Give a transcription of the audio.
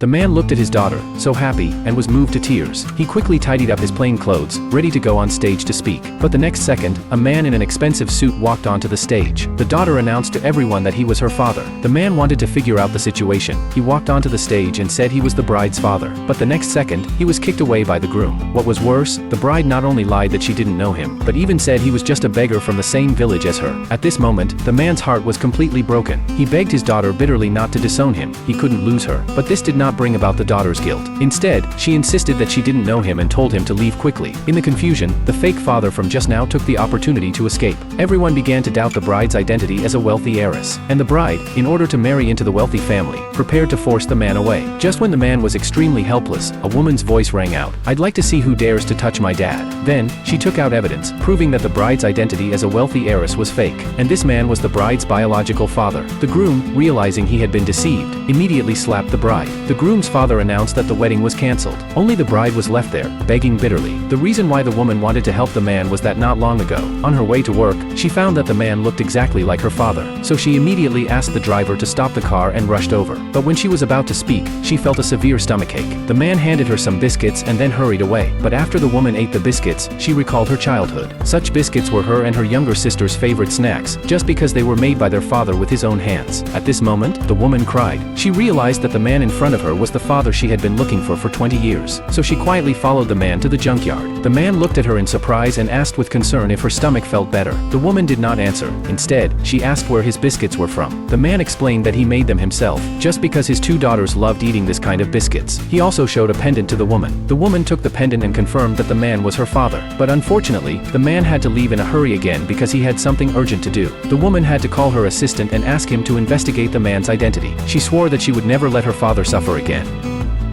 The man looked at his daughter, so happy, and was moved to tears. He quickly tidied up his plain clothes, ready to go on stage to speak. But the next second, a man in an expensive suit walked onto the stage. The daughter announced to everyone that he was her father. The man wanted to figure out the situation. He walked onto the stage and said he was the bride's father. But the next second, he was kicked away by the groom. What was worse, the bride not only lied that she didn't know him, but even said he was just a beggar from the same village as her. At this moment, the man's heart was completely broken. He begged his daughter bitterly not to disown him. He couldn't lose her. But this did not bring about the daughter's guilt. Instead, she insisted that she didn't know him and told him to leave quickly. In the confusion, the fake father from just now took the opportunity to escape. Everyone began to doubt the bride's identity as a wealthy heiress. And the bride, in order to marry into the wealthy family, prepared to force the man away. Just when the man was extremely helpless, a woman's voice rang out. "I'd like to see who dares to touch my dad." Then, she took out evidence, proving that the bride's identity as a wealthy heiress was fake. And this man was the bride's biological father. The groom, realizing he had been deceived, immediately slapped the bride. The groom's father announced that the wedding was cancelled. Only the bride was left there, begging bitterly. The reason why the woman wanted to help the man was that not long ago, on her way to work, she found that the man looked exactly like her father. So she immediately asked the driver to stop the car and rushed over. But when she was about to speak, she felt a severe stomachache. The man handed her some biscuits and then hurried away. But after the woman ate the biscuits, she recalled her childhood. Such biscuits were her and her younger sister's favorite snacks, just because they were made by their father with his own hands. At this moment, the woman cried. She realized that the man in front of her was the father she had been looking for 20 years. So she quietly followed the man to the junkyard. The man looked at her in surprise and asked with concern if her stomach felt better. The woman did not answer. Instead, she asked where his biscuits were from. The man explained that he made them himself, just because his two daughters loved eating this kind of biscuits. He also showed a pendant to the woman. The woman took the pendant and confirmed that the man was her father. But unfortunately, the man had to leave in a hurry again because he had something urgent to do. The woman had to call her assistant and ask him to investigate the man's identity. She swore that she would never let her father suffer again.